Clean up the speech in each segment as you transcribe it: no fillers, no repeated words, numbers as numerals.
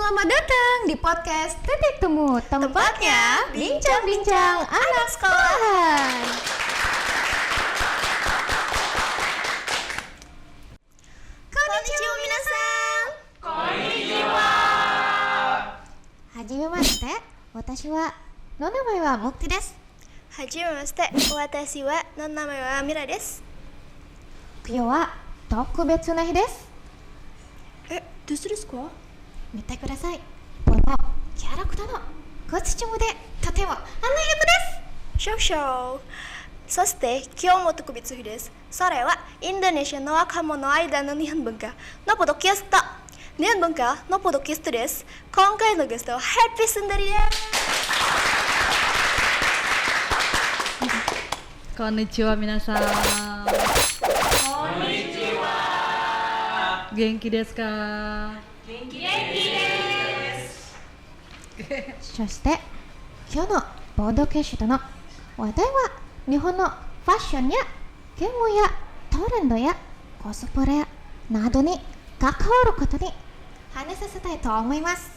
Selamat datang di podcast Titik Temu, tempatnya bincang-bincang anak sekolahan. Konnichiwa minasan. Konnichiwa. Hajimemashite, watashi wa no namae wa Mukti desu. Hajimemashite, watashi wa no namae wa Mira desu. Kyou wa tokubetsu na hi desu. どうするですか？見てください。このキャラクターのコスチュームでとても華やかです。シャオシャオ。そして今日も特別日です。それはインドネシアの若者の間の日本文化のポッドキャスト。日本文化のポッドキャストです。今回のゲストはハッピースンダリです。こんにちは皆さん。元気ですか？そして今日のボードキャストの話題は日本のファッションや言語やトレンドやコスプレなどに関わることに話させたいと思います。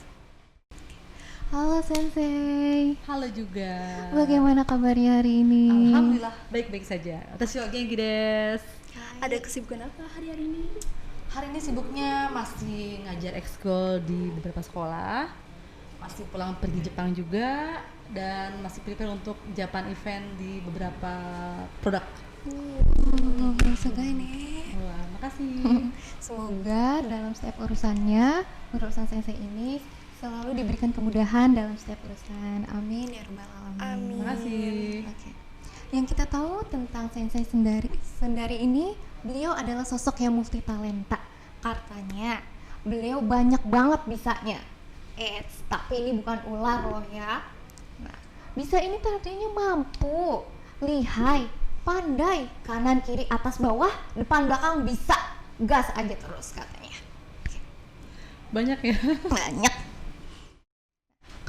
Halo Sensei. Halo juga. Bagaimana kabarnya hari ini? Alhamdulillah baik-baik saja. Watashi wa genki desu. Ada kesibukan apa hari-hari ini? Hari ini sibuknya masih ngajar ekskul di beberapa sekolah, masih pulang pergi Jepang juga, dan masih prepare untuk Japan event di beberapa produk. Semoga ini. Wah, makasih. Semoga dalam setiap urusan Sensei ini selalu diberikan kemudahan dalam setiap urusan. Amin ya rabbal alamin. Amin. Makasih. Oke. Yang kita tahu tentang Sensei Sendari ini, beliau adalah sosok yang multi talenta. Katanya beliau banyak banget bisanya. Tapi ini bukan ular loh ya. Nah, bisa ini artinya mampu, lihai, pandai, kanan kiri atas bawah, depan belakang bisa. Gas aja terus katanya. Banyak ya? Banyak.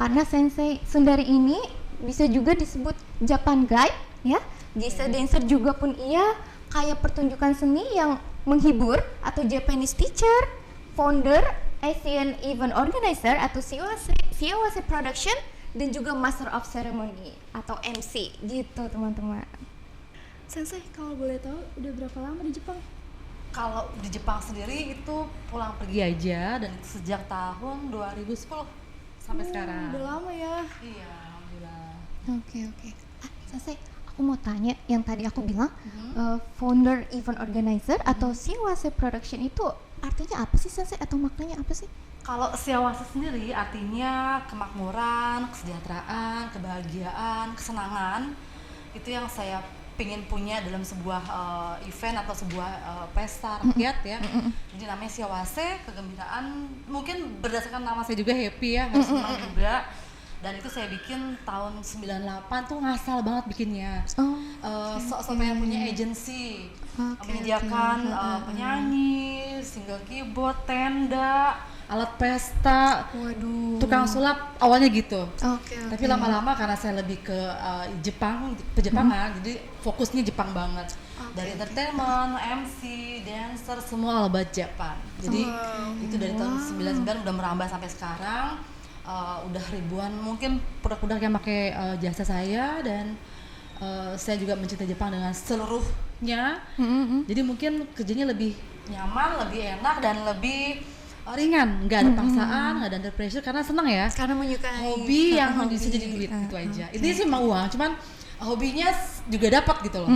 Karena Sensei Sundari ini bisa juga disebut Japan Guide ya. Bisa dancer juga pun iya, kayak pertunjukan seni yang menghibur atau Japanese teacher, founder, Asian event organizer atau COC production, dan juga master of ceremony atau MC gitu teman-teman. Sensei, kalau boleh tahu udah berapa lama di Jepang? Kalau di Jepang sendiri itu pulang pergi aja, dan itu sejak tahun 2010 sampai sekarang. Udah lama ya. Iya, alhamdulillah. Oke. Sensei, aku mau tanya yang tadi aku bilang founder event organizer atau COC production itu artinya apa sih Sensei, atau maknanya apa sih? Kalau Shiawase sendiri artinya kemakmuran, kesejahteraan, kebahagiaan, kesenangan. Itu yang saya pengen punya dalam sebuah event atau sebuah pesta rakyat ya. Jadi namanya Shiawase, kegembiraan. Mungkin berdasarkan nama saya juga happy ya, harus senang juga. Dan itu saya bikin tahun 98 tuh ngasal banget bikinnya. Sok-sok pengen punya agency, menyediakan penyanyi, single keyboard, tenda, alat pesta, tukang sulap, awalnya gitu. Tapi lama-lama karena saya lebih ke Jepangan, jadi fokusnya Jepang banget. Dari entertainment, MC, dancer, semua all about Japan. Jadi itu dari tahun 99 udah merambah sampai sekarang. Udah ribuan mungkin produk-produk yang pakai jasa saya, dan saya juga mencintai Jepang dengan seluruhnya. Jadi mungkin kerjanya lebih nyaman, lebih enak, dan lebih ringan, nggak ada paksaan, nggak ada under pressure, karena senang ya. Karena menyukai hobi yang bisa jadi duit gitu aja. Intinya sih mau uang, cuman hobinya juga dapat gitu loh.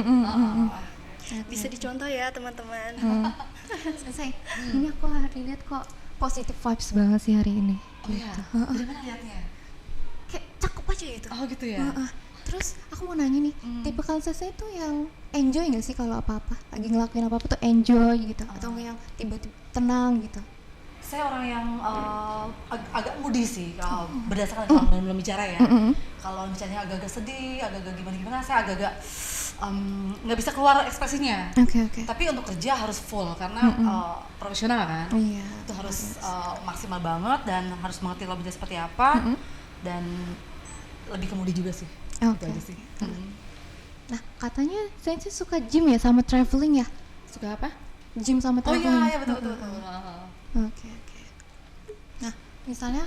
Bisa dicontoh ya teman-teman. Sensei, ini aku hari lihat kok positive vibes banget sih hari ini. Oh iya, dari mana liatnya? Kayak cakep aja gitu. Oh gitu ya? Terus aku mau nanya nih, tipe kalian Sensei itu yang enjoy nggak sih kalau apa-apa? Lagi ngelakuin apa-apa tuh enjoy gitu? Atau nggak yang tiba-tiba tenang gitu? Saya orang yang agak moody sih, kalau berdasarkan kalau belum bicara ya. Kalau misalnya agak-agak sedih, agak-agak gimana-gimana, saya agak-agak nggak bisa keluar ekspresinya. Tapi untuk kerja harus full karena profesional kan. Itu harus maksimal banget, dan harus mengerti lobbynya seperti apa, dan lebih ke moody juga sih. Itu aja sih. Nah, katanya Sensei suka gym ya sama traveling ya? Suka apa? Gym sama traveling. Oh iya betul. Oke. Nah, Misalnya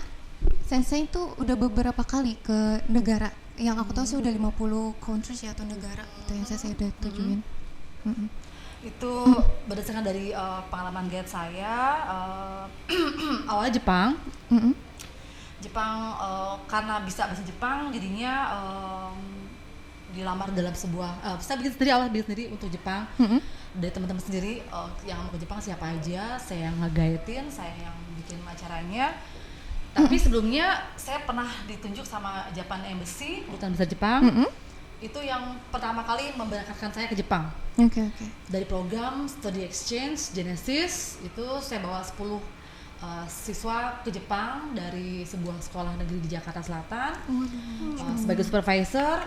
Sensei itu udah beberapa kali ke negara. Yang aku tahu sih udah 50 countries ya atau negara itu yang saya udah tujuin. Itu berdasarkan dari pengalaman guide saya, awalnya Jepang. Jepang karena bisa bahasa Jepang jadinya dilamar dalam sebuah saya bikin sendiri untuk Jepang. Dari teman-teman sendiri yang mau ke Jepang siapa aja, saya yang nge-guide-in, saya yang bikin acaranya. Tapi sebelumnya saya pernah ditunjuk sama Japan Embassy, Kedutaan Besar Jepang. Itu yang pertama kali memberangkatkan saya ke Jepang. Oke. Dari program Study Exchange Genesis itu saya bawa 10 siswa ke Jepang dari sebuah sekolah negeri di Jakarta Selatan. Sebagai supervisor,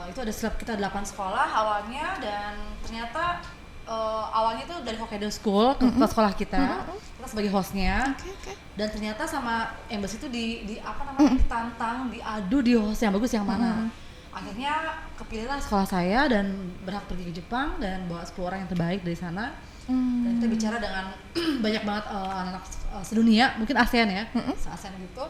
itu ada kita 8 sekolah awalnya, dan ternyata awalnya itu dari Hokkaido School ke sekolah kita sebagai hostnya. Dan ternyata sama embassy itu ditantang, diadu di host yang bagus yang mana. Akhirnya kepilihlah sekolah saya dan berhak pergi ke Jepang dan bawa 10 orang yang terbaik dari sana. Dan kita bicara dengan banyak banget anak-anak sedunia, mungkin ASEAN ya, se-ASEAN gitu.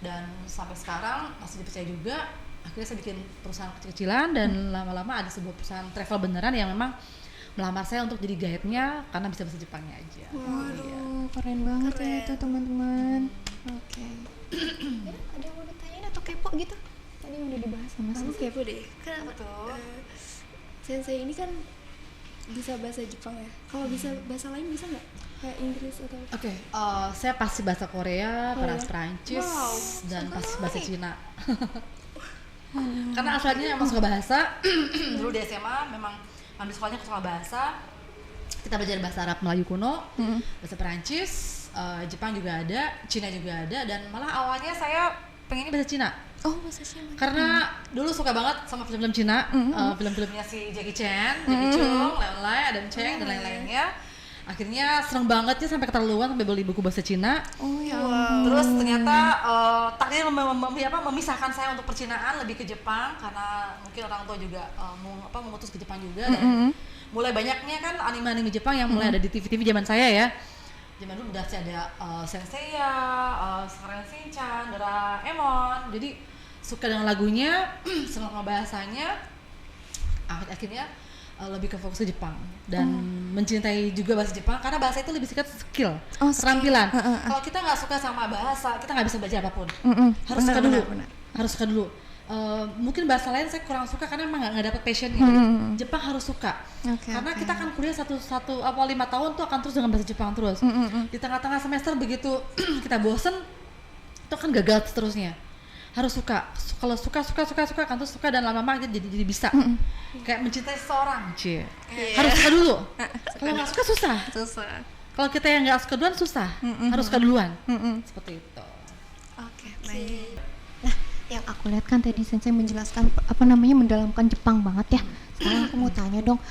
Dan sampai sekarang masih dipercaya juga. Akhirnya saya bikin perusahaan kecil-kecilan dan lama-lama ada sebuah perusahaan travel beneran yang memang melamar saya untuk jadi guide-nya karena bisa bahasa Jepangnya aja. Waduh, keren banget ya itu teman-teman. Oke. Ada yang mau ditanyain atau kepo gitu? Tadi udah dibahas sama Aku Sensei. kepo deh, kan Sensei ini kan bisa bahasa Jepang ya. Kalau bisa bahasa lain bisa nggak? Kayak Inggris atau? Oke, saya pasti bahasa Korea, bahasa Perancis, Wow, dan pasti bahasa Cina. Karena asalnya emang suka bahasa. Dulu di SMA memang ambil sekolahnya ke sekolah bahasa. Kita belajar bahasa Arab Melayu kuno, bahasa Perancis, Jepang juga ada, Cina juga ada, dan malah awalnya saya pengennya bahasa Cina. Oh, bahasa Cina. Karena dulu suka banget sama film-film Cina, film-filmnya si Jackie Chan, Jackie Chung, Leon Lai, Adam Cheng, dan lain-lainnya. Akhirnya seneng banget ya sampai keterlaluan sampai beli buku bahasa Cina. Oh ya. Terus ternyata takdir memisahkan saya untuk percinaan lebih ke Jepang karena mungkin orang tua juga memutus ke Jepang juga. Dan mulai banyaknya kan anime-anime Jepang yang mulai ada di TV-TV zaman saya ya. Zaman dulu udah ada Senseiya, Sakura Shinchan, Doraemon. Jadi suka dengan lagunya, senang sama bahasanya. Akhirnya lebih ke fokus ke Jepang dan mencintai juga bahasa Jepang karena bahasa itu lebih sikat skill, keterampilan. Kalau kita nggak suka sama bahasa, kita nggak bisa belajar apapun. Harus suka dulu. Harus suka dulu. Mungkin bahasa lain saya kurang suka karena emang nggak dapet passionnya. Jepang harus suka. Karena kita akan kuliah 5 tahun tuh akan terus dengan bahasa Jepang terus. Di tengah-tengah semester begitu kita bosen, itu kan gagal seterusnya. Harus suka. Kalau suka akan terus suka dan lama-lama jadi bisa. Kayak mencintai seseorang, harus suka dulu. Kalau nggak suka susah. Kalau kita yang nggak suka duluan susah, harus suka duluan. Seperti itu. Oke, baik. Nah, yang aku lihat kan tadi Sensei menjelaskan mendalamkan Jepang banget ya. Sekarang aku mau tanya dong,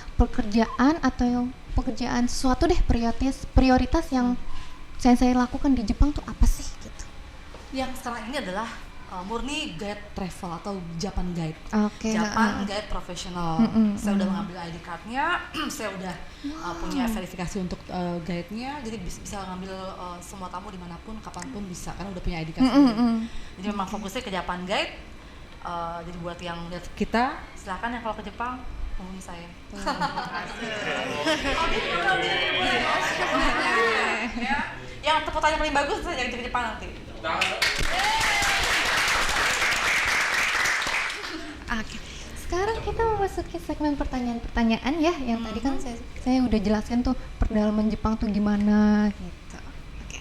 pekerjaan sesuatu deh prioritas yang Sensei lakukan di Jepang tuh apa sih gitu? Yang sekarang ini adalah murni guide travel atau Japan guide. Japan guide profesional. Saya udah mengambil ID card-nya, saya udah punya verifikasi untuk guide-nya, jadi bisa ngambil semua tamu dimanapun, kapanpun bisa, karena udah punya ID card. Jadi memang fokusnya ke Japan guide. Jadi buat yang lihat kita, silakan ya kalau ke Jepang hubungi saya. Yang tepuk tangan paling bagus saya jadi ke Jepang nanti. Oke. Sekarang kita memasuki segmen pertanyaan-pertanyaan ya, yang tadi kan saya udah jelaskan tuh perdalaman Jepang tuh gimana gitu. Oke.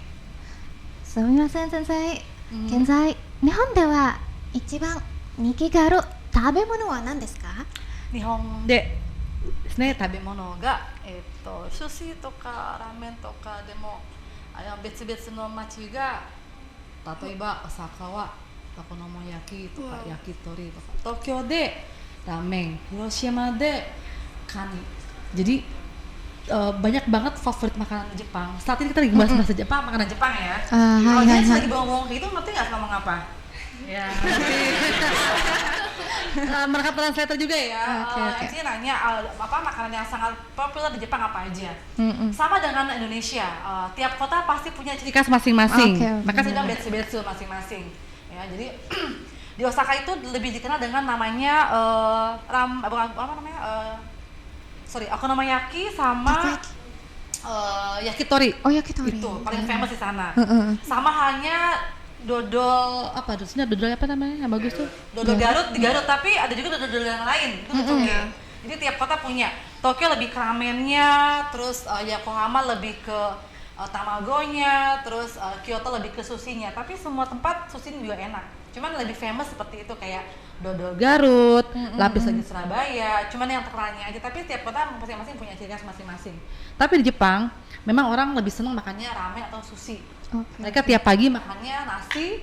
Sumimasen Sensei. Kenzai, Nihon de wa ichiban niki ga aru tabemono wa nan desu ka? Nihon de ですね、食べ物が、寿司とかラーメンとかでも別々の町が例えば大阪はお好み焼きとか焼き鳥とか東京でラーメン広島でカニjadi banyak banget favorit makanan Jepang. Saat ini kita lagi bahasa Jepang, makanan Jepang ya. Kalau lagi bawang-bawang gitu ngerti nggak ngomong apa? Ya ngerti. mereka translator juga ya. Oke. MC nanya apa makanan yang sangat populer di Jepang apa aja. Mm-mm. Sama dengan Indonesia, tiap kota pasti punya ciri khas masing-masing. Oke. Maka saya bilang betsu-betsu masing-masing. Ya, jadi di Osaka itu lebih dikenal dengan namanya okonomiyaki sama Takoyaki. yakitori. Oh, yakitori. Itu paling famous di sana. Heeh. Sama halnya dodol apa namanya yang bagus tuh? Dodol Garut di Garut, tapi ada juga dodol yang lain. Itu lucunya. Jadi tiap kota punya. Tokyo lebih ke ramennya, terus Yokohama lebih ke tamagonya, terus Kyoto lebih ke sushinya. Tapi semua tempat sushi juga enak. Cuman lebih famous seperti itu kayak dodol Garut, lapis lagi Surabaya. Cuman yang terkenalnya aja. Tapi tiap kota masing-masing punya ciri khas masing-masing. Tapi di Jepang memang orang lebih senang makannya ramen atau sushi. Oke. Mereka tiap pagi makannya nasi,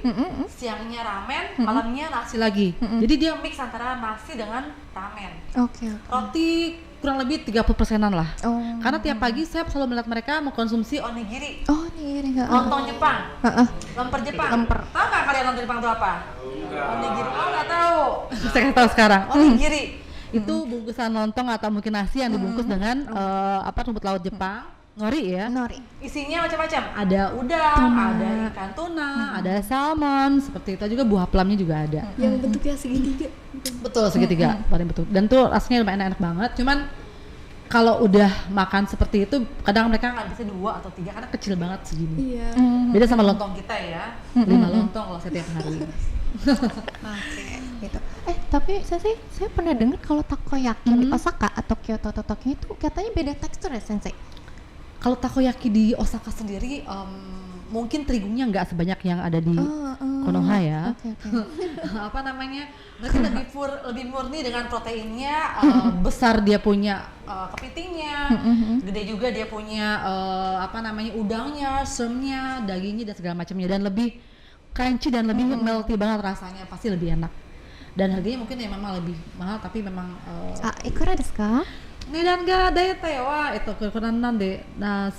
siangnya ramen, malamnya nasi lagi. Jadi dia mix antara nasi dengan ramen. Oke. Roti kurang lebih 30%-an lah. Oh. Karena tiap pagi saya selalu melihat mereka mengkonsumsi onigiri. Oh, nih enggak. Lontong Jepang, Heeh. lemper Jepang. Lemper. Tahu nggak kalian lontong Jepang itu apa? Onigiri. Oh nggak tahu. Saya kasih tahu sekarang. Onigiri itu bungkusan lontong atau mungkin nasi yang dibungkus dengan rumput laut Jepang. Nori ya. Nori. Isinya macam-macam. Ada udang, ada ikan tuna, ada salmon, seperti itu juga buah plumnya juga ada. Yang bentuknya segitiga. Betul, segitiga paling betul. Dan tuh rasanya lumayan enak banget. Cuman kalau udah makan seperti itu, kadang mereka nggak bisa 2 atau 3 karena kecil banget segini. Iya. Beda sama lontong kita ya, 5 lontong kalau setiap hari. Oke, gitu. Tapi saya pernah dengar kalau takoyaki di Osaka atau Kyoto atau Tokyo itu katanya beda tekstur ya, Sensei? Kalau takoyaki di Osaka sendiri, mungkin terigunya nggak sebanyak yang ada di Konoha ya. Oke. Apa namanya? Mereka lebih murni dengan proteinnya, besar dia punya kepitingnya, gede juga dia punya udangnya, serumnya, dagingnya dan segala macamnya, dan lebih crunchy dan lebih melty banget rasanya, pasti lebih enak. Dan harganya mungkin ya memang lebih mahal, tapi memang Ikura desu ka? Nedan ga daetai wa kurang de 300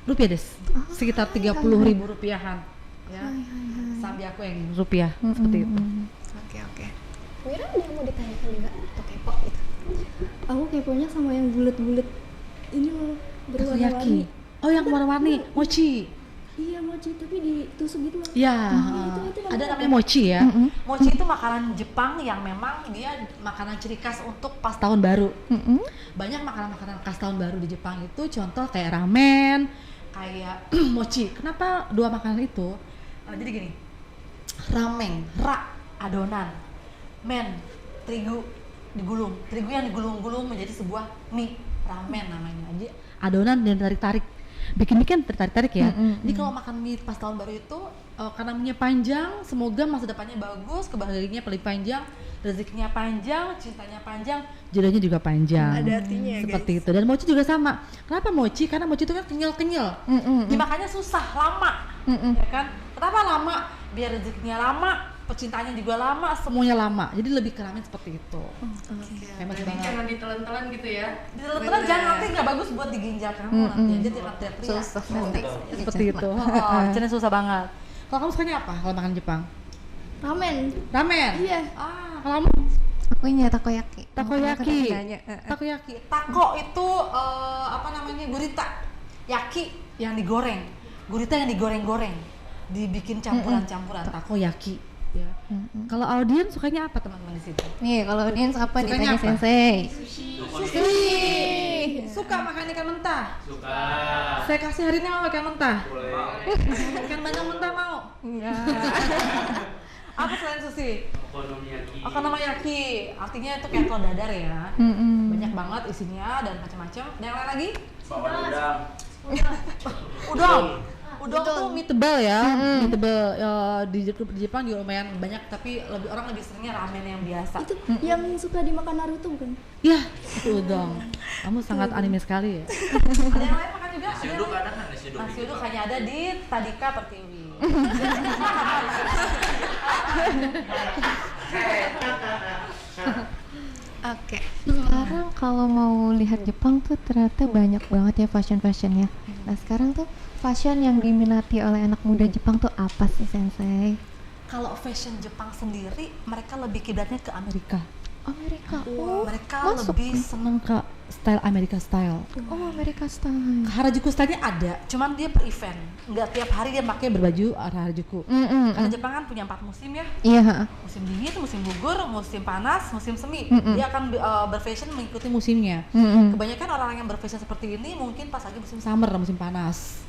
rupiah desu. Sekitar 30.000 rupiahan. Ya. Sambiaku yang rupiah seperti itu. Oke. Mira ada yang mau ditanyakan juga atau kepo gitu? Aku keponya sama yang bulat-bulat ini loh, berwarna-warni. Oh, yang warna-warni, mochi. Iya, mochi tapi ditusuk gitu loh. Ya, itu ada namanya mochi ya. Mochi itu makanan Jepang yang memang dia makanan ciri khas untuk pas tahun baru. Banyak makanan-makanan khas tahun baru di Jepang itu, contoh kayak ramen, kayak mochi. Kenapa 2 makanan itu? Jadi gini, ramen, adonan, terigu digulung, terigu yang digulung-gulung menjadi sebuah mie, ramen namanya. Jadi adonan dan tarik-tarik. Bikin tertarik ya. Jadi kalau makan mie pas tahun baru itu karena mie panjang, semoga masa depannya bagus, kebahagiaannya paling panjang, rezekinya panjang, cintanya panjang, jodohnya juga panjang. Ada artinya, seperti itu. Dan mochi juga sama. Kenapa mochi? Karena mochi itu kan kenyal-kenyal. Dimakannya susah, lama. Ya kan? Kenapa lama? Biar rezekinya lama, percintaannya juga lama, semuanya lama. Jadi lebih keramin seperti itu. Hemat banget. Jangan ditelan-telan gitu ya. Ditelan jangan, nanti nggak bagus buat di ginjal kamu nanti aja jangan teriak. Susah nanti. Seperti itu. Jadi susah banget. Kalau kamu sukanya apa kalau makan Jepang? Ramen. Ramen. Iya. Kalau kamu? Aku ini takoyaki. Takoyaki. Makanya Takoyaki. Tako itu gurita. Yaki yang digoreng. Gurita yang digoreng-goreng. Dibikin campuran-campuran. Takoyaki. Ya. Kalau audiens sukanya apa teman-teman di situ? Nih, kalau audiens apa Sukanya ditanya apa? Sensei? Sushi. Suka makan ikan mentah? Suka. Saya kasih hari ini mau ikan mentah. Boleh. Ikan bandeng mentah mau? Enggak. Apa selain sushi? Okonomiyaki. Okonomiyaki, artinya itu kayak telur dadar ya. Banyak banget isinya dan macam-macam. Dan yang lain lagi? Bakwan udang. Udang. Udang tuh mie tebal ya. Mie tebal di Jepang juga lumayan banyak, tapi orang lebih seringnya ramen yang biasa. Itu yang suka dimakan Naruto bukan? Ya, itu udang. Kamu sangat anime sekali ya. Ada yang lain makan juga? Nasi uduk ada kan nasi uduk? Nasi uduk hanya ada di Tadika Pertiwi. Oke. Sekarang kalau mau lihat Jepang tuh ternyata banyak banget ya fashion-fashionnya. Nah sekarang tuh fashion yang diminati oleh anak muda Jepang tuh apa sih Sensei? Kalau fashion Jepang sendiri, mereka lebih kiblatnya ke Amerika. Amerika. Mereka masuk lebih ke- seneng ke style Amerika style. Oh, Amerika style. Harajuku style-nya ada, cuman dia per event. Nggak tiap hari dia pakai berbaju Harajuku. Karena Jepang kan punya 4 musim ya. Iya. Musim dingin, musim gugur, musim panas, musim semi. Mm-mm. Dia akan berfashion mengikuti musimnya. Mm-mm. Kebanyakan orang yang berfashion seperti ini mungkin pas lagi musim summer, musim panas.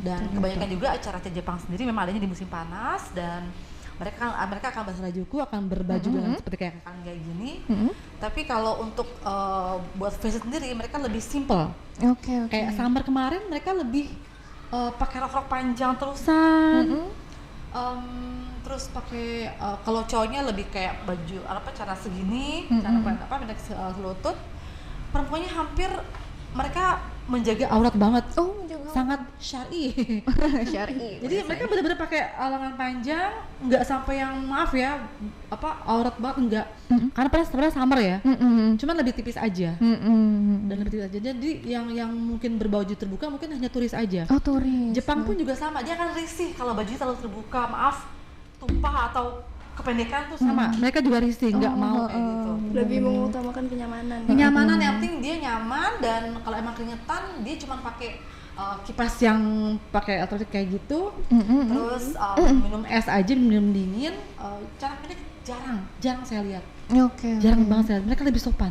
Dan kebanyakan juga acara-acara Jepang sendiri memang adanya di musim panas, dan mereka akan berharajuku, akan berbaju dengan seperti kayak kayak gini. Tapi kalau untuk buat fashion sendiri mereka lebih simple. Oke. Kayak summer kemarin mereka lebih pakai rok-rok panjang terusan. Terus pakai kalau cowoknya lebih kayak baju celana segini, celana pendek selutut. Perempuannya hampir mereka menjaga aurat banget. Oh, juga Sangat syar'i. syar'i. Jadi mereka benar-benar pakai lengan panjang, nggak sampai yang maaf ya, aurat banget enggak. Karena sebenarnya summer ya. Cuman lebih tipis aja. Dan lebih tipis aja. Jadi yang mungkin berbaju terbuka mungkin hanya turis aja. Oh, turis. Jepang pun juga sama, dia akan risih kalau bajunya terlalu terbuka, maaf, tumpah atau kependekan tuh sama. Mereka juga risih, nggak mau kayak gitu. Lebih mengutamakan kenyamanan. Kenyamanan yang penting dia nyaman, dan kalau emang keringetan dia cuma pakai kipas yang pakai elektronik kayak gitu. Terus minum es aja, minum dingin. Cara pendek jarang saya lihat. Oke. Jarang banget saya lihat. Mereka lebih sopan.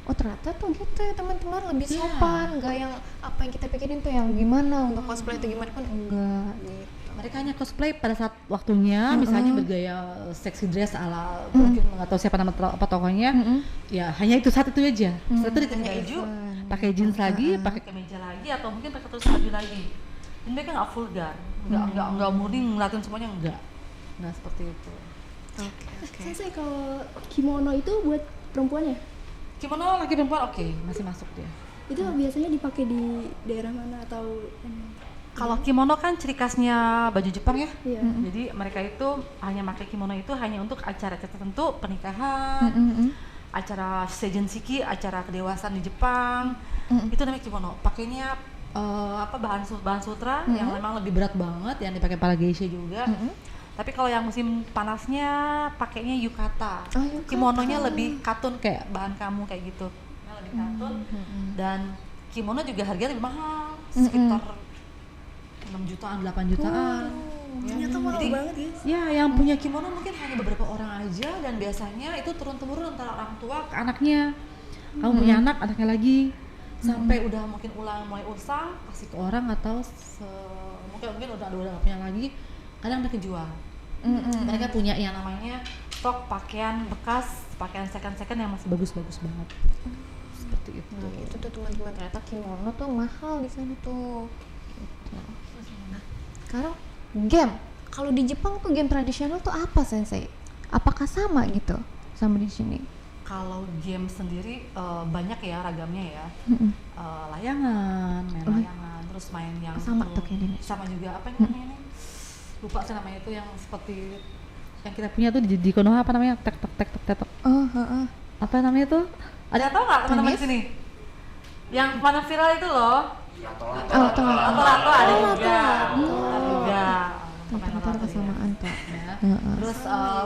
Oh, ternyata tuh gitu ya teman-teman, lebih Iya. sopan, nggak yang apa yang kita pikirin tuh yang gimana untuk cosplay itu gimana kan enggak gitu. Mereka hanya cosplay pada saat waktunya, misalnya bergaya sexy dress ala mungkin nggak tahu siapa nama tokohnya. Ya hanya itu saat itu aja. Setelah itu diganti baju, pakai jeans lagi, pakai kemeja lagi, atau mungkin pakai terus baju lagi. Dan mereka nggak vulgar, nggak murni ngeliatin semuanya, nggak seperti itu. Sensei, kalau kimono itu buat perempuan ya? Kimono laki perempuan oke, masih masuk dia. Itu biasanya dipakai di daerah mana atau Kalau kimono kan ciri khasnya baju Jepang ya. Iya. Jadi mereka itu hanya pakai kimono itu hanya untuk acara-acara tertentu, pernikahan, acara seijensiki, acara kedewasaan di Jepang. Itu namanya kimono. Pakainya bahan sutra yang memang lebih berat banget, yang dipakai para geisha juga. Tapi kalau yang musim panasnya pakainya yukata. Oh, yukata. Kimononya lebih katun, kayak bahan kamu kayak gitu. Lebih katun. Dan kimono juga harganya lebih mahal, sekitar 6 jutaan, 8 jutaan. Ternyata mahal Jadi, banget ya. ya yang punya kimono mungkin hanya beberapa orang aja, dan biasanya itu turun-temurun antara orang tua ke anaknya. Kamu punya anak, anaknya lagi, sampai udah mungkin mulai usang, kasih ke orang, atau mungkin udah gak punya lagi, kadang mereka jual. Mereka punya yang namanya stok pakaian bekas, pakaian second yang masih bagus-bagus banget. Seperti itu. Nah, itu tuh teman-teman, ternyata kimono tuh mahal di sana tuh. Gitu. Nah, sekarang game. Kalau di Jepang tuh game tradisional tuh apa, Sensei? Apakah sama gitu sama di sini? Kalau game sendiri banyak ya ragamnya ya. Layangan, main layangan, terus main yang Sama tuh kayak gini. sama juga apa yang namanya nih? Lupa saya namanya itu, yang seperti yang kita punya tuh di Konoha, apa namanya? Tek tek. Oh, Apa namanya tuh? Ada yang tahu nggak teman-teman di Tenis? sini? Yang mana viral itu loh. oh, tuh. Lato ada juga. Oh. Ada juga. Ntar kesamaan tuh. Ya. Terus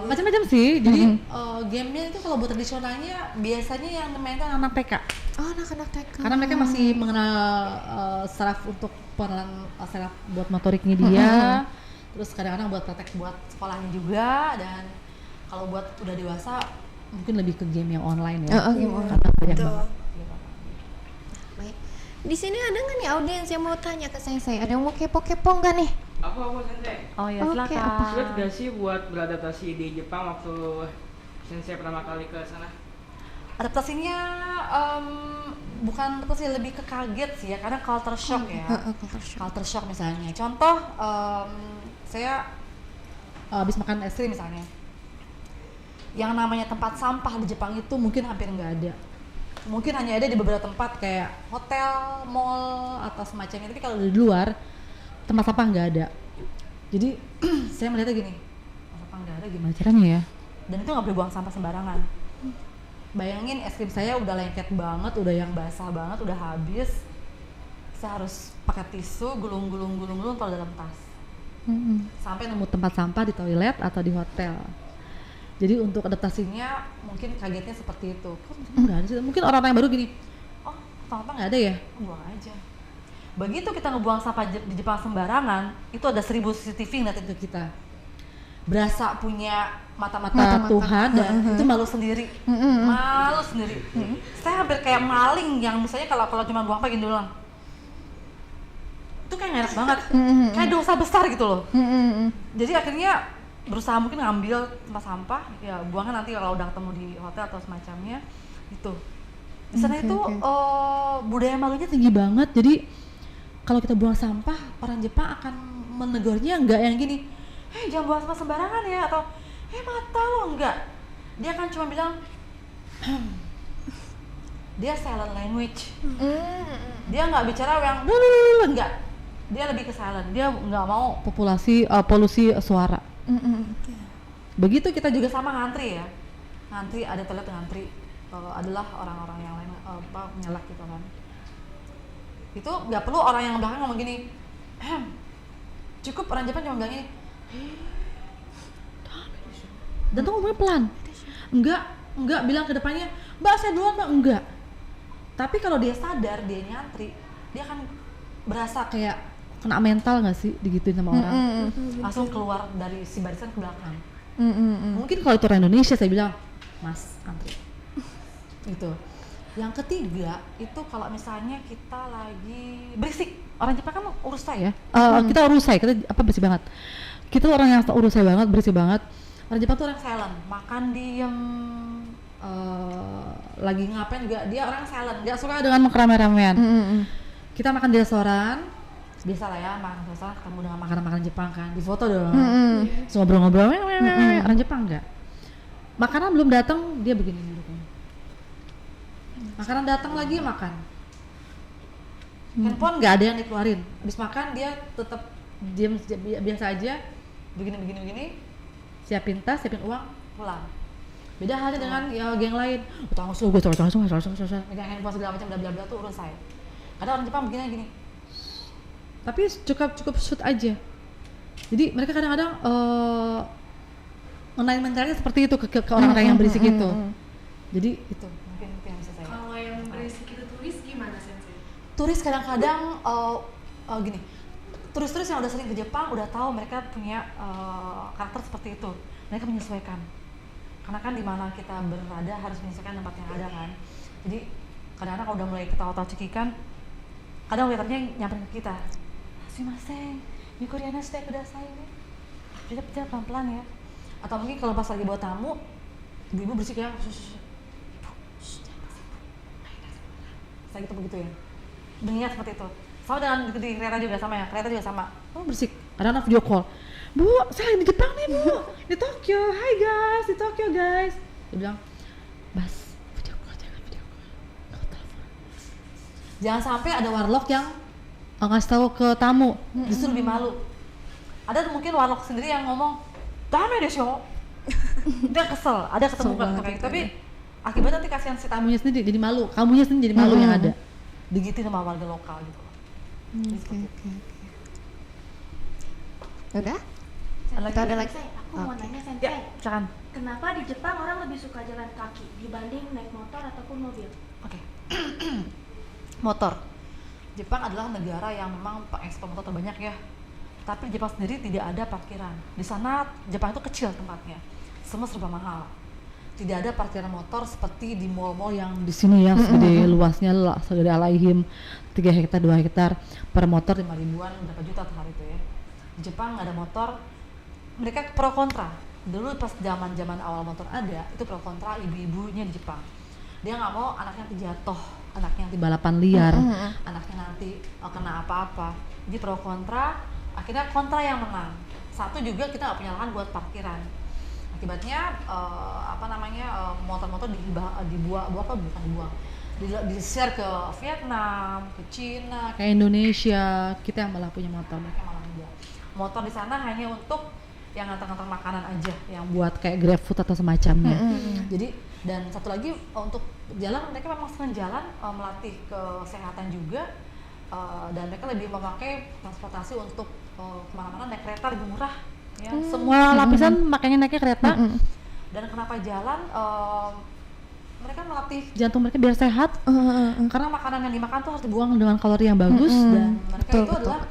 macam-macam sih. Jadi gamenya itu kalau buat tradisionalnya biasanya yang mainkan anak TK. Oh, anak-anak TK. Karena mereka masih mengenal saraf untuk pengenalan saraf buat motoriknya dia. Terus kadang-kadang buat praktek buat sekolahnya juga, dan kalau buat udah dewasa mungkin lebih ke game yang online ya. Game online. Karena banyak Betul. banget. Baik. Di sini ada nggak nih audiens yang mau tanya ke Sensei? Ada yang mau kepo-kepo nggak nih? Aku Sensei. Oh ya, Oke, silakan. apa? Sulit gak sih buat beradaptasi di Jepang waktu Sensei pertama kali ke sana? Adaptasinya bukan adaptasi, lebih ke kaget sih ya, karena culture shock ya. Culture shock. Culture shock misalnya. Contoh, saya habis makan es krim misalnya. Yang namanya tempat sampah di Jepang itu mungkin hampir nggak ada. Mungkin hanya ada di beberapa tempat kayak hotel, mall, atau semacamnya. Tapi kalau di luar, tempat sampah nggak ada. Jadi saya melihatnya gini, tempat sampah nggak ada, gimana caranya ya? Dan itu nggak boleh buang sampah sembarangan. Bayangin es krim saya udah lengket banget, udah yang basah banget, udah habis. Saya harus pakai tisu, gulung taruh dalam tas. sampai nemu tempat sampah di toilet atau di hotel. Jadi untuk adaptasinya mungkin kagetnya seperti itu. Kok nggak ada sih? Mungkin orang-orang yang baru gini, oh sampah nggak ada ya? Buang aja. Begitu kita ngebuang sampah di Jepang sembarangan, itu ada 1000 CCTV ngeliatin ke kita. Berasa punya mata-mata Tuhan dan itu malu sendiri. Malu sendiri. Saya hampir kayak maling yang misalnya kalau cuma buang pagi doang. Itu kayak nggak enak banget. Kayak dosa besar gitu loh. Jadi akhirnya berusaha mungkin ngambil tempat sampah, ya buangnya nanti kalau udah ketemu di hotel atau semacamnya itu. Di sana itu budaya malunya tinggi banget. Jadi kalau kita buang sampah, orang Jepang akan menegurnya nggak yang gini, hei jangan buang sampah sembarangan ya, atau hei mata lo, enggak. Dia akan cuma bilang dia silent language. Dia nggak bicara yang enggak. Dia lebih ke silent. Dia nggak mau polusi suara. Begitu kita juga sama ngantri ya. Ngantri, ada toilet ngantri. Adalah orang-orang yang lain nyelak gitu kan. Itu nggak perlu orang yang belakang ngomong gini. Cukup orang Jepang cuma bilang gini. Dan tuh ngomongnya pelan. Enggak bilang ke depannya, "Mbak, saya duluan, Mbak." Enggak. Tapi kalau dia sadar, dia nyantri, dia akan berasa kayak kena mental nggak sih digituin sama orang. Langsung keluar dari si barisan ke belakang. Mungkin kalau itu orang Indonesia saya bilang, "Mas, antri." Gitu. Yang ketiga itu kalau misalnya kita lagi berisik, orang Jepang kan urusai ya. Kita urusai, kita berisik banget. Kita orang yang urusai banget, berisik banget. Orang Jepang tuh orang silent, makan diem, lagi ngapain juga dia orang silent, nggak suka dengan rame-ramean. Kita makan di restoran, biasa lah ya, makan di restoran ketemu dengan makanan-makanan Jepang kan, di foto dong. Terus ngobrol-ngobrol, orang Jepang enggak. Makanan belum datang dia begini duduknya. Makanan datang lagi makan. Handphone nggak ada yang dikeluarin. Habis makan dia tetap diam biasa aja, begini. Siapin tas, siapin uang, pulang. Beda halnya dengan ya geng lain. Tanggung gue megang handphone segala macam bla bla tuh urus saya. Ada orang Jepang begini gini. Tapi cukup shoot aja. Jadi mereka kadang-kadang mentalnya seperti itu ke orang-orang yang berisik itu. Jadi itu mungkin yang bisa saya. Kalau yang berisik itu turis gimana Sensei? Turis kadang-kadang gini, turis-turis yang udah sering ke Jepang udah tahu mereka punya karakter seperti itu. Mereka menyesuaikan. Karena kan di mana kita berada harus menyesuaikan tempat yang ada kan. Jadi kadang-kadang kalau udah mulai ketawa-tawa cekikan, kadang waiternya nyamperin ke kita. Sumimasen, Mikoriana shite kudasai. Pelan-pelan pelan-pelan ya. Atau mungkin kalau pas lagi bawa tamu, ibu-ibu berisik ya. Saya gitu begitu ya. Mengingat seperti itu. Sama dengan di kereta juga sama ya. Kereta juga sama. Oh berisik. Kadang-kadang video call. "Bu, saya di Jepang nih, Bu. Di Tokyo. Hai guys, di Tokyo guys." Dia bilang, "Bas, video call, jangan video call. Kalau telepon." Jangan sampai ada warlock yang ngasih tahu ke tamu, justru lebih malu. Ada mungkin warlock sendiri yang ngomong, "Dame desho." Dia kesel, ada ketemu kayak gitu. Tapi akibatnya nanti kasihan si tamunya sendiri jadi malu, kamunya sendiri jadi malu yang ada. Digituin sama warga lokal gitu. Oke. Udah? Kita ada lagi? Aku mau nanya Sensei. Ya, silakan. Kenapa di Jepang orang lebih suka jalan kaki dibanding naik motor ataupun mobil? Oke. Motor. Jepang adalah negara yang memang pengekspor motor terbanyak ya. Tapi di Jepang sendiri tidak ada parkiran. Di sana Jepang itu kecil tempatnya. Semua serba mahal. Tidak ada parkiran motor seperti di mall-mall yang di sini ya, segede luasnya lah, segede Alaihim 3 hektar, 2 hektar per motor 5 ribuan, berapa juta per hari itu ya. Di Jepang nggak ada motor, mereka pro kontra. Dulu pas zaman awal motor ada, itu pro kontra ibu-ibunya di Jepang. Dia nggak mau anaknya nanti jatuh, anaknya nanti balapan liar, anaknya nanti kena apa-apa. Jadi pro kontra, akhirnya kontra yang menang. Satu juga kita nggak punya lahan buat parkiran. Akibatnya motor-motor di-share ke Vietnam, ke Cina, ke Indonesia. Kita yang malah punya motor, mereka malah enggak. Motor di sana hanya untuk yang ngantar-ngantar makanan aja, yang buat kayak GrabFood atau semacamnya. Jadi dan satu lagi untuk jalan, mereka memang sering jalan, melatih kesehatan juga, dan mereka lebih memakai transportasi untuk kemana-mana naik kereta lebih murah ya. Semua lapisan makanya naiknya kereta. Dan kenapa jalan, mereka melatih jantung mereka biar sehat. Karena makanan yang dimakan tuh harus dibuang dengan kalori yang bagus. Dan mereka itu adalah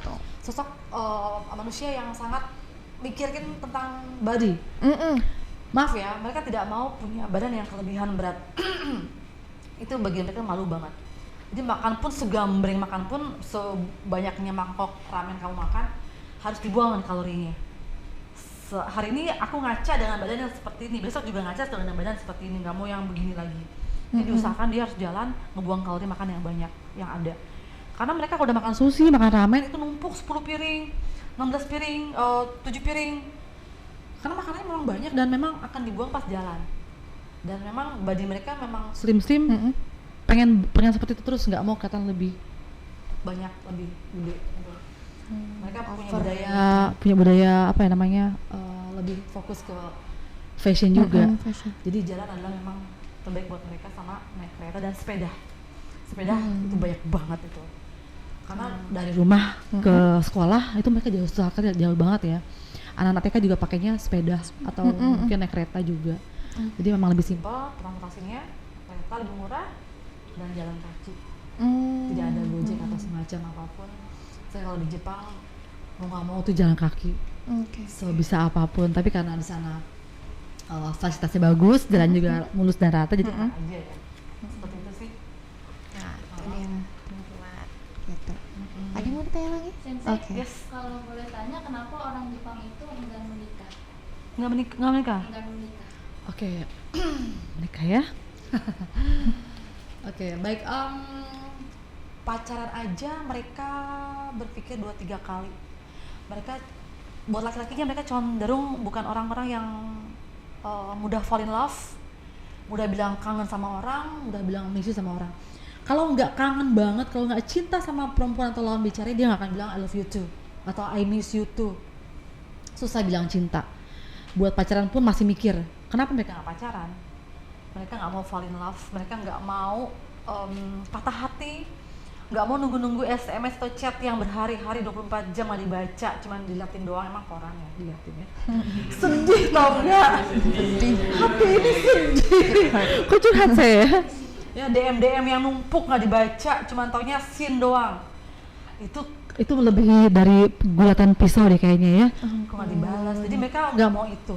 sosok manusia yang sangat mikirin tentang body. Maaf ya, mereka tidak mau punya badan yang kelebihan berat. Itu bagi mereka malu banget. Jadi makan pun, segambreng makan pun, sebanyaknya mangkok ramen kamu makan, harus dibuang kalorinya. Hari ini aku ngaca dengan badan yang seperti ini, besok juga ngaca dengan badan seperti ini, nggak mau yang begini lagi. Jadi usahakan dia harus jalan, ngebuang kalori makan yang banyak, yang ada. Karena mereka kalau udah makan sushi, makan ramen, itu numpuk 10 piring, 16 piring, 7 piring. Karena makanannya memang banyak dan memang akan dibuang pas jalan. Dan memang body mereka memang slim, pengen seperti itu terus, nggak mau kelihatan lebih banyak, lebih gede. Mereka punya budaya apa ya namanya, lebih fokus ke fashion juga. Jadi jalan adalah memang terbaik buat mereka, sama naik kereta dan sepeda itu banyak banget itu. Karena dari rumah ke sekolah itu mereka jauh banget ya. Anak-anak TK juga pakainya sepeda atau mungkin naik kereta juga. Jadi memang lebih simpel transportasinya, kereta lebih murah dan jalan kaki. Tidak ada Gojek atau semacam apapun. Saya kalau di Jepang mau nggak mau tuh jalan kaki, sebisa apapun. Tapi karena di sana fasilitasnya bagus, jalan juga mulus dan rata, jadi enak aja ya. Seperti itu sih. Nah, itu dia buat gitu. Ada yang mau ditanya lagi? Sensei, Yes. kalau boleh tanya, kenapa orang Jepang itu enggan menikah? Nggak menikah? Enggan menikah. Oke, menikah ya. Oke, baik. Pacaran aja mereka berpikir 2-3 kali. Mereka, buat laki-lakinya mereka cenderung bukan orang-orang yang mudah fall in love, mudah bilang kangen sama orang, mudah bilang miss you sama orang. Kalau nggak kangen banget, kalau nggak cinta sama perempuan atau lawan bicara, dia nggak akan bilang I love you too atau I miss you too. Susah bilang cinta. Buat pacaran pun masih mikir. Kenapa mereka nggak pacaran? Mereka nggak mau fall in love, mereka nggak mau patah hati, nggak mau nunggu-nunggu SMS atau chat yang berhari-hari 24 jam nggak dibaca, cuman diliatin doang. Emang koran ya diliatin ya. Sedih tau nggak? Hati ini sedih. Kok curhat saya? Ya DM yang numpuk nggak dibaca, cuman taunya scene doang. Itu lebih dari gulatan pisau deh kayaknya ya. Kok nggak dibalas? Jadi mereka nggak mau itu.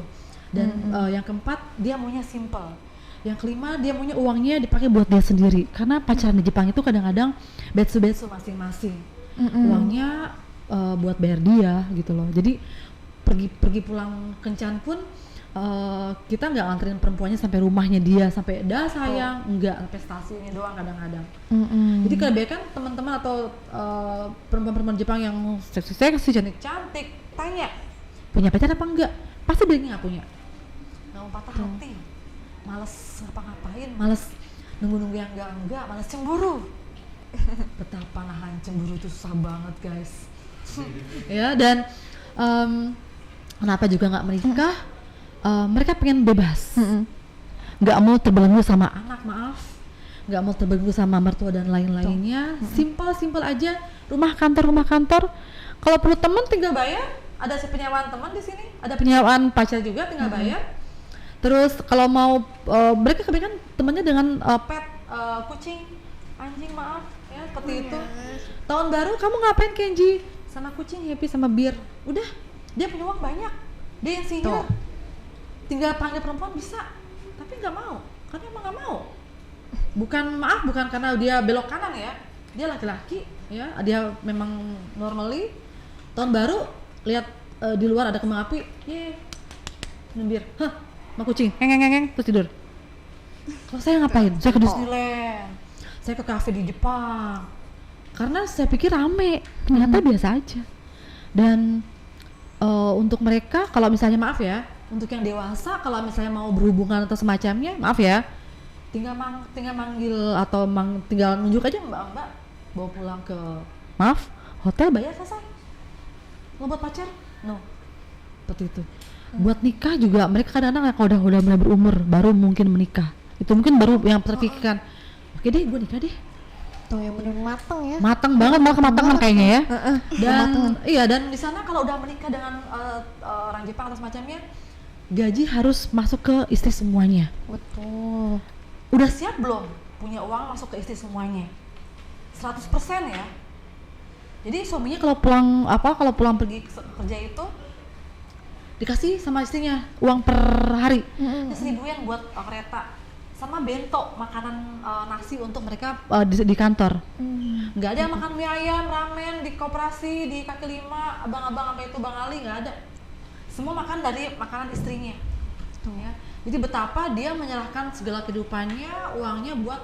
Dan yang keempat, dia maunya simple. Yang kelima, dia maunya uangnya dipakai buat dia sendiri. Karena pacaran di Jepang itu kadang-kadang betsu masing-masing. Uangnya buat bayar dia gitu loh. Jadi pergi pulang kencan pun kita nggak nganterin perempuannya sampai rumahnya dia, sampai dah sayang, enggak, sampai stasiunnya doang kadang-kadang. Jadi kebanyakan teman-teman atau perempuan-perempuan Jepang yang seksi-seksi, cantik-cantik, tanya punya pacar apa enggak? Pasti bilangnya nggak punya. Nggak mau patah hati, males ngapa-ngapain, males nunggu-nunggu yang enggak, males cemburu. Betapa nahan cemburu itu susah banget guys. Ya, dan kenapa juga nggak menikah? Mereka pengen bebas, nggak mau terbelenggu sama anak, nggak mau terbelenggu sama mertua dan lain-lainnya. Simpel aja, rumah kantor. Kalau perlu teman tinggal bayar, ada penyewaan teman di sini, ada penyewaan pacar juga tinggal bayar. Terus kalau mau mereka kebanyakan temannya dengan pet, kucing, anjing, ya seperti itu. Tahun baru kamu ngapain Kenji? Sama kucing, happy sama bir. Udah, dia punya uang banyak, dia yang sihir. Tinggal panggil perempuan bisa, tapi nggak mau, karena emang nggak mau. Bukan karena dia belok kanan ya, dia laki-laki ya, dia memang normally. Tahun baru lihat di luar ada kembang api, nembir, sama kucing, ngeng, terus tidur. Kalau saya ngapain? Saya ke Disneyland, saya ke kafe di Jepang, karena saya pikir rame, ternyata biasa aja. Dan untuk mereka, kalau misalnya maaf ya, untuk yang dewasa kalau misalnya mau berhubungan atau semacamnya, maaf ya, tinggal manggil atau tinggal nunjuk aja mbak bawa pulang ke hotel, bayar, selesai. Mau buat pacar? No, seperti itu. Buat nikah juga mereka kadang-kadang kalau udah mulai berumur baru mungkin menikah. Itu mungkin baru yang terpikirkan, oke deh gue nikah deh. Tuh yang benar mateng ya. Mateng banget, malah kematangan kayaknya ya. Dan kematangan. iya, dan di sana kalau udah menikah dengan orang Jepang atau semacamnya, gaji harus masuk ke istri semuanya. Betul. Udah siap belum punya uang masuk ke istri semuanya? 100% ya. Jadi suaminya kalau pulang pergi kerja itu dikasih sama istrinya uang per hari. Ini 1.000 yen buat kereta sama bento makanan nasi untuk mereka Di kantor. nggak ada yang makan mie ayam, ramen di koperasi, di kaki lima, abang-abang apa itu Bang Ali, nggak ada. Semua makan dari makanan istrinya. Ya. Jadi betapa dia menyerahkan segala kehidupannya, uangnya buat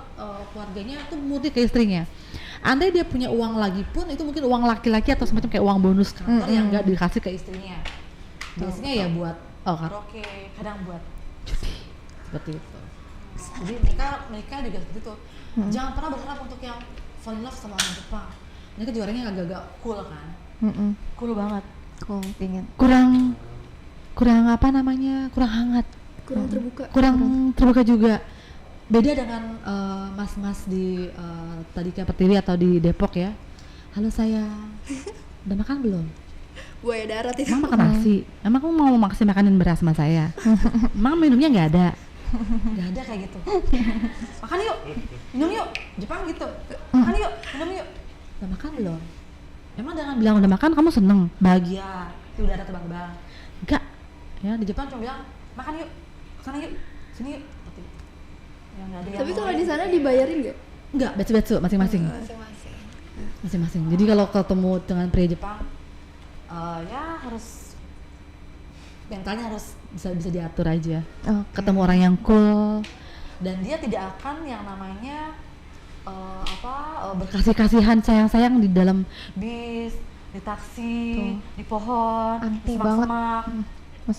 keluarganya itu murni ke istrinya. Andai dia punya uang lagi pun itu mungkin uang laki-laki atau semacam kayak uang bonus kantor yang nggak dikasih ke istrinya. Biasanya ya buat karaoke, kadang buat judi, seperti itu. Jadi mereka juga seperti itu. Jangan pernah berharap untuk yang fall in love sama orang Jepang. Mereka juga orangnya agak-agak cool kan. Cool banget. Cool, pingin. Kurang apa namanya, kurang hangat, kurang terbuka. kurang terbuka juga. Beda dengan mas-mas di tadi kayak Pertiwi atau di Depok ya. Halo sayang, udah makan belum? Buaya darat itu. Emang makan nasi? Emang kamu mau makasih makanin beras sama saya? Emang minumnya nggak ada? Nggak ada kayak gitu. Makan yuk, minum yuk. Jepang gitu. Makan yuk, minum yuk. Udah makan belum? Emang dengan bilang udah makan kamu seneng? Bahagia, itu udah ada terbang-terbang. Enggak. Ya di Jepang cuma bilang makan yuk, sana yuk, sini yuk. Seperti itu. Ya, nggak ada yang Tapi kalau boleh. di sana dibayarin nggak? Enggak, betsu-betsu masing-masing. Masing-masing. Masing-masing. Jadi kalau ketemu dengan pria Jepang, Ya harus mentalnya harus bisa diatur aja. Oke. Ketemu orang yang cool, dan dia tidak akan yang namanya kasih-kasihan sayang-sayang di dalam bis, di taksi, Tuh. di pohon, Anti di banget. semak-semak.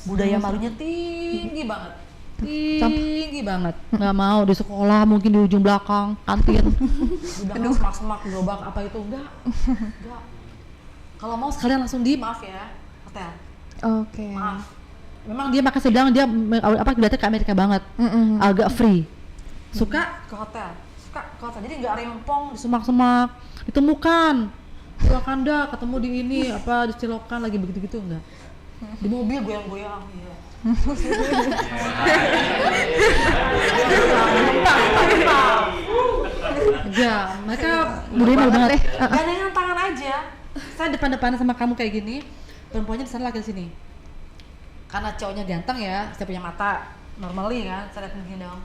Budaya malunya tinggi banget. tinggi banget. Nggak mau di sekolah, mungkin di ujung belakang kantin. Di belakang semak-semak, gerobak apa itu enggak. Kalau mau sekalian langsung di maaf ya, hotel. Oke. Maaf. Memang dia makanya saya bilang dia kelihatannya ke Amerika banget, agak free. Suka ke hotel. Jadi nggak rempong. Semak-semak, ditemukan di Wakanda, ketemu di ini di Cilokan lagi begitu-gitu enggak. Di mobil goyang-goyang. Iya. Enggak, mereka budaya malu banget. Gandengan tangan aja. Saya depan-depanan sama kamu kayak gini, perempuannya di sana lagi di sini. Karena cowoknya ganteng ya, saya punya mata normally kan, saya lihat begini dong.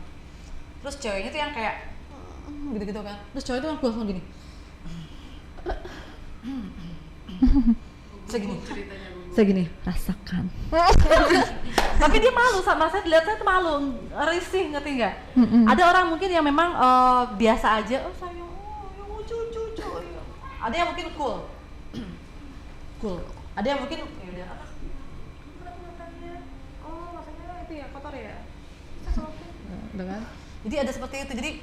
Terus ceweknya tuh yang kayak gitu-gitu kan. Terus cowoknya tuh yang keluar gini. Saya gini, rasakan. Tapi dia malu sama saya, dilihat saya tuh malu, risih, ngerti nggak? Ada orang mungkin yang memang biasa aja, sayang, cucu. Ada yang mungkin cool. Ada yang mungkin ya udah anak. Kenapa matanya? Oh, matanya itu ya kotor ya. Dengan Jadi ada seperti itu. Jadi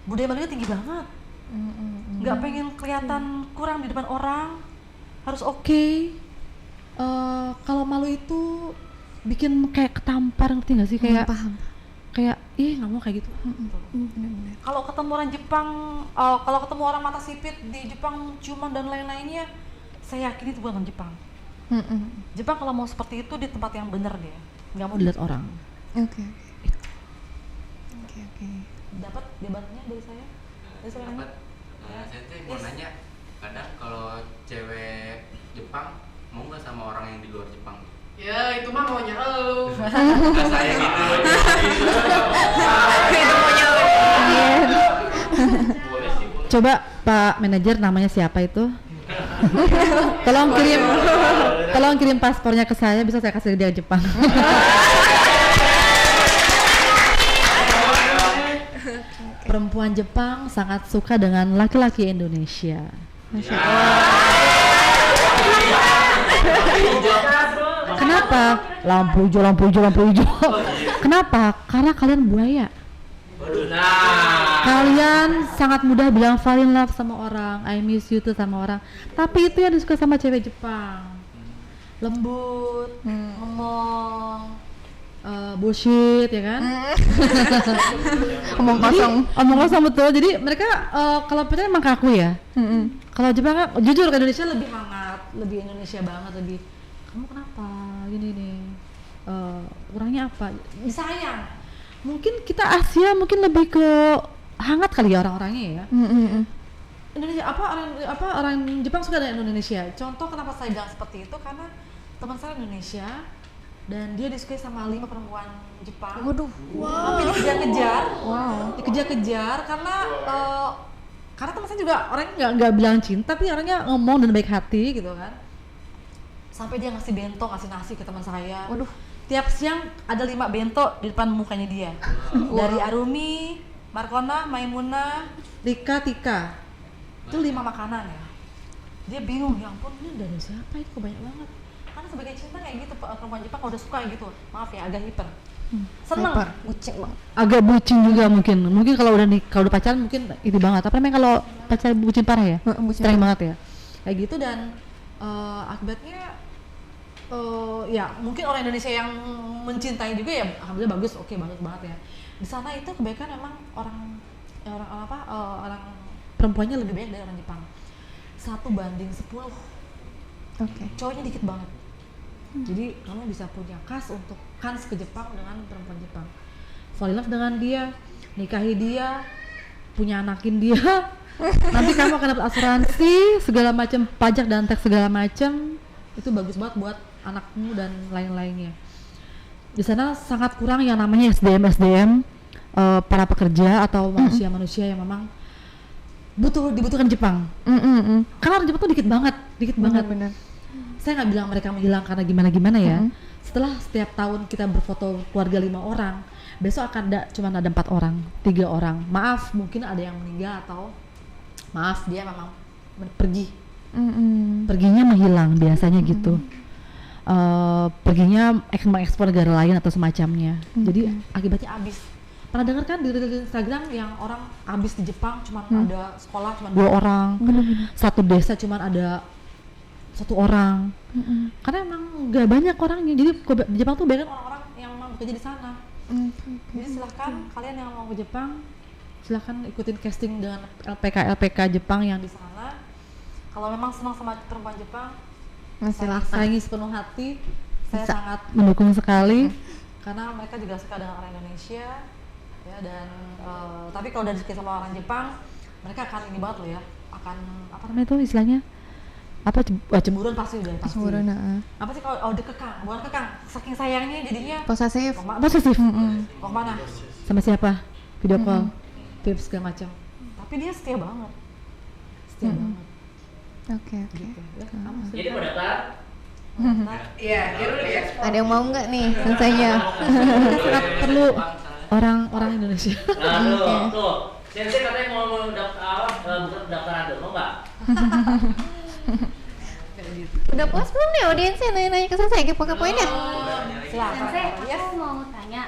budaya malunya tinggi banget. Nggak pengen kelihatan kurang di depan orang, harus oke. Kalau malu itu bikin kayak ketampar, ngerti nggak sih, kayak Paham. kayak nggak mau kayak gitu. Kalau ketemu orang Jepang, kalau ketemu orang mata sipit di Jepang, ciuman dan lain-lainnya, saya yakin itu bukan orang Jepang. Jepang kalau mau seperti itu di tempat yang benar dia, nggak mau Dilihat orang. Oke. dapat jawabannya dari saya. Dari saya Dapat. Saya tuh mau nanya, kadang kalau cewek Jepang mau nggak sama orang yang di luar Jepang? Ya itu mah maunya elu. Nggak saya gitu. Boleh sih, boleh. Coba Pak Manajer, namanya siapa itu? tolong kirim paspornya ke saya, bisa saya kasih dia Jepang. Perempuan Jepang sangat suka dengan laki-laki Indonesia. Kenapa? Lampu hijau. Kenapa? Karena kalian buaya. Kalian sangat mudah bilang fall in love sama orang, I miss you tuh sama orang. Tapi itu yang disuka sama cewek Jepang. Lembut, ngomong, bullshit ya kan. Omong Jadi, kosong. omong kosong betul. Jadi mereka kalau pacaran emang kaku ya. Kalau Jepang kan jujur ke Indonesia lebih hangat, lebih Indonesia banget, lebih kamu kenapa gini nih, kurangnya apa? Disayang. Mungkin kita Asia mungkin lebih ke hangat kali ya orang-orangnya ya. Indonesia orang Jepang suka dengan Indonesia. Contoh kenapa saya bilang seperti itu karena teman saya Indonesia dan dia disukai sama 5 perempuan Jepang. Waduh. Sampai dikejar-kejar. Dikejar-kejar karena teman saya juga orangnya nggak bilang cinta, tapi orangnya ngomong dan baik hati gitu kan. Sampai dia ngasih bento, ngasih nasi ke teman saya. Waduh. Tiap siang ada 5 bento di depan mukanya dia. Dari Arumi, Markona, Maimuna, Rika, Tika. Itu 5 makanan ya. Dia bingung, ya ampun ini dari siapa itu, kok banyak banget. Karena sebagai cinta kayak gitu, perempuan Jepang kalau udah suka kayak gitu, maaf ya agak hiper. Seneng. Hyper, bucin banget. Agak bucin juga mungkin kalau udah pacaran mungkin itu banget. Tapi memang kalau pacaran bucin parah ya, Bucin sering banget ya, kayak gitu. Dan akibatnya ya mungkin orang Indonesia yang mencintai juga ya alhamdulillah bagus, oke bagus banget ya. Di sana itu kebanyakan emang orang perempuannya lebih banyak dari orang Jepang, 1:10. Oke. Cowoknya dikit banget. Jadi kamu bisa punya untuk kans ke Jepang dengan perempuan Jepang, fall in love dengan dia, nikahi dia, punya anakin dia. Nanti kamu akan dapat asuransi segala macam, pajak dan tax segala macam. Itu bagus banget buat anakmu dan lain-lainnya. Di sana sangat kurang yang namanya SDM para pekerja atau manusia-manusia yang memang dibutuhkan Jepang. Karena orang Jepang tuh dikit banget. Benar. Saya nggak bilang mereka menghilang karena gimana ya. Setelah setiap tahun kita berfoto keluarga 5 orang, besok akan cuma ada 4 orang, 3 orang. Maaf, mungkin ada yang meninggal atau maaf dia memang pergi. Perginya menghilang biasanya gitu. Perginya mengekspor negara lain atau semacamnya. Jadi akibatnya habis. Pernah dengar kan di Instagram yang orang habis di Jepang cuma ada sekolah cuma 2 orang, satu desa cuma ada 1 orang. Karena emang nggak banyak orangnya. Jadi di Jepang tuh banyak orang-orang yang memang bekerja di sana. Jadi silahkan kalian yang mau ke Jepang, silahkan ikutin casting dengan LPK Jepang yang di sana. Kalau memang senang sama perempuan Jepang, Silahkan. sayangi sepenuh hati. Saya Bisa. sangat mendukung sekali karena mereka juga suka dengan orang Indonesia ya. Dan tapi kalau udah disukai sama orang Jepang, mereka akan ini banget loh ya, akan apa namanya itu istilahnya, cemburuan pasti udah pasti. Cemburuan, Apa sih kalau udah kekang, bukan kekang, saking sayangnya jadinya posesif. posesif. Mau kemana? Sama siapa? Video call, tips segala macam. Tapi dia setia banget, banget. Oke. Gitu. Ya, kamu Jadi mau daftar? Iya, Irul ya. Ada yang mau nggak nih senseinya? sangat perlu orang Indonesia. Nah, tuh. Sensei katanya mau daftar daftaran dulu, mau nggak? Udah puas belum nih audiensnya nanya-nanya ke sensei kepo-kepoin ya? Silakan. Sensei, Yes. aku mau tanya,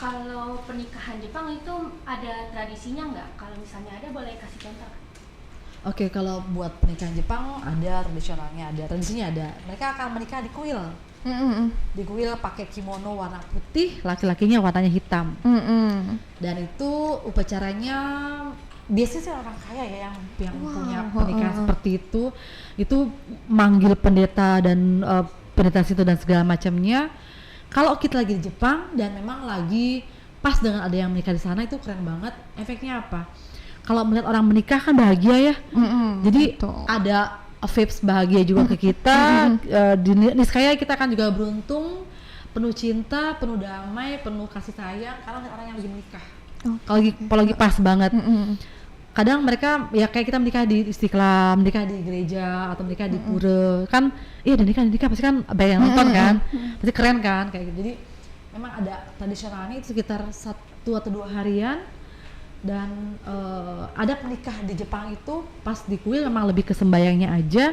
kalau pernikahan Jepang itu ada tradisinya nggak? Kalau misalnya ada, boleh kasih contoh? Oke, kalau buat pernikahan Jepang ada tradisionalnya, ada tradisinya ada. Mereka akan menikah di kuil. Di kuil pakai kimono warna putih, laki-lakinya warnanya hitam. Dan itu upacaranya biasanya sih orang kaya ya yang punya pernikahan seperti itu manggil pendeta dan pendeta situ dan segala macamnya. Kalau kita lagi di Jepang dan memang lagi pas dengan ada yang menikah di sana, itu keren banget. Efeknya apa? Kalau melihat orang menikah kan bahagia ya. Jadi ada vibes bahagia juga ke kita. Di Niskaya kita kan juga beruntung, penuh cinta, penuh damai, penuh kasih sayang karena ada orang yang lagi menikah. Kalau lagi pas banget. Kadang mereka ya kayak kita menikah di Istiqlal, menikah di gereja atau menikah di pura, kan iya udah nikah pasti kan banyak yang nonton kan, pasti keren kan kayak gitu. Jadi memang ada tradisionalnya itu sekitar 1 atau 2 harian. Dan ada penikah di Jepang itu pas di kuil memang lebih ke sembayangnya aja.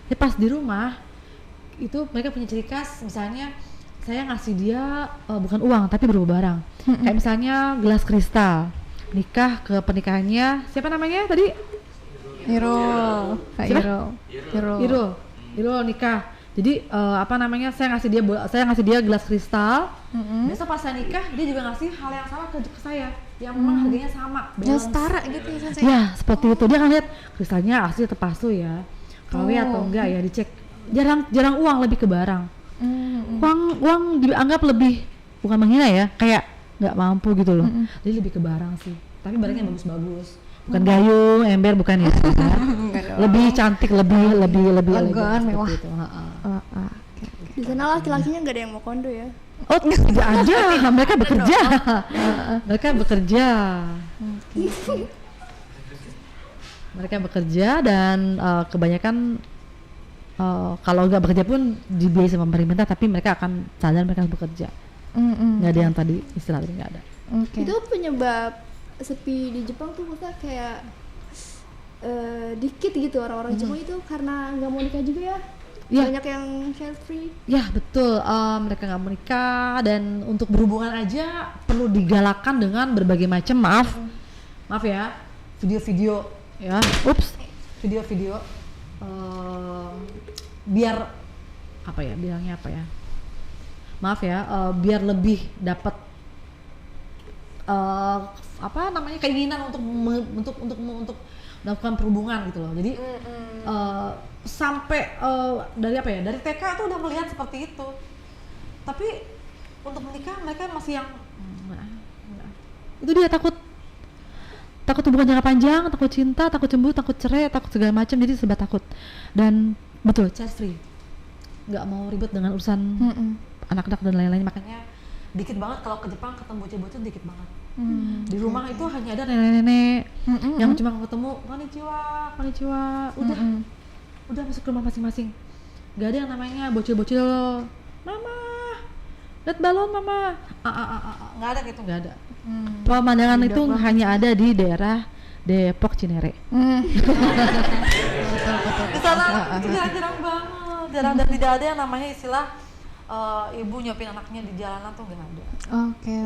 Tapi pas di rumah itu mereka punya ciri khas, misalnya saya ngasih dia bukan uang tapi berupa barang. Kayak misalnya gelas kristal. Nikah ke pernikahannya siapa namanya tadi? Hiro. Kak Siapa? Hiro. Irul nikah Jadi apa namanya, saya ngasih dia gelas kristal. Besok pas saya nikah dia juga ngasih hal yang sama ke saya, yang memang harganya sama, Yang balance. setara gitu ya Sensei? Ya seperti itu, dia akan lihat kristalnya asli atau palsu ya, KW atau enggak ya, dicek. Jarang uang, lebih ke barang. Uang dianggap lebih, bukan menghina ya, kayak nggak mampu gitu loh. Jadi lebih ke barang sih, tapi barangnya bagus-bagus, bukan gayung, ember, bukan ya. Lebih cantik, lebih Elegan, elegan mewah. seperti itu. Di sana laki-lakinya nggak ada yang mau kondo ya. Oh tidak ada, mereka bekerja. Mereka bekerja. Mereka bekerja dan kebanyakan kalau nggak bekerja pun dibiayai sama pemerintah, tapi mereka akan sadar mereka harus bekerja. Nggak ada yang tadi istilah tadi nggak ada. Itu penyebab sepi di Jepang tuh maksudnya kayak dikit gitu orang-orang Jepang itu karena nggak mau nikah juga ya. Iya. Banyak yang child free. Ya betul, mereka nggak mau nikah dan untuk berhubungan aja perlu digalakkan dengan berbagai macam maaf ya, video-video ya, video-video biar apa ya, bilangnya apa ya, maaf ya, biar lebih dapat apa namanya, keinginan untuk melakukan perhubungan gitu loh. Jadi sampai dari apa ya, dari TK tuh udah melihat seperti itu, tapi untuk menikah mereka masih yang enggak. Itu dia takut hubungan jangka panjang, takut cinta, takut cemburu, takut cerai, takut segala macam, jadi serba takut. Dan betul, child free, nggak mau ribet dengan urusan anak-anak dan lain-lain. Makanya dikit banget kalau ke Jepang ketemu bocah-bocah, dikit banget. Di rumah itu hanya ada nenek-nenek yang cuma ketemu konnichiwa, udah masuk ke rumah masing-masing. Gak ada yang namanya bocil-bocil, mama lihat balon mama, nggak ada gitu, nggak ada. Pemandangan itu hanya ada di daerah Depok Cinere. Di sana itu jarang banget, jarang, dan tidak ada yang namanya istilah ibu nyopin anaknya di jalanan tuh nggak ada.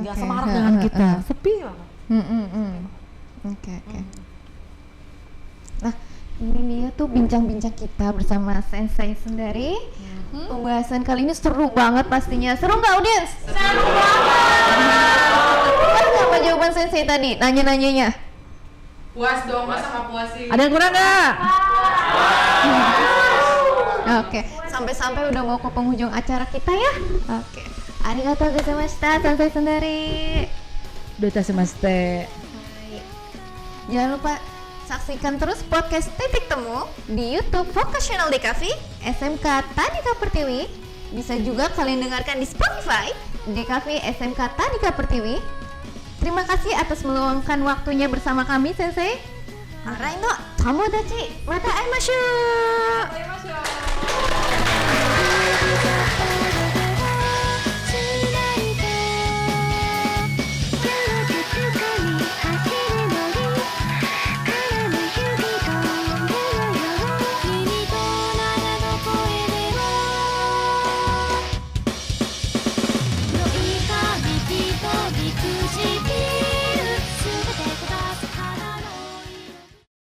Nggak semarak dengan kita, sepi banget. Oke. Nah, ini dia tuh bincang-bincang kita bersama Sensei Sundari. Pembahasan kali ini seru banget pastinya. Seru nggak audiens? Seru banget. Puas nggak apa jawaban Sensei tadi? Nanya-nanyanya. Puas dong, masa nggak puas sih? Ada yang kurang nggak? Oke, sampai-sampai udah mau ke penghujung acara kita ya. Oke. Arigatou gozaimashita, Sensei Sundari. Doitashimashite. Jangan lupa saksikan terus podcast Titik Temu di YouTube Vocational DKV SMK Tadika Pertiwi. Bisa juga kalian dengarkan di Spotify DKV SMK Tadika Pertiwi. Terima kasih atas meluangkan waktunya bersama kami, Sensei. Alright, no, tomodachi, mata aimashou.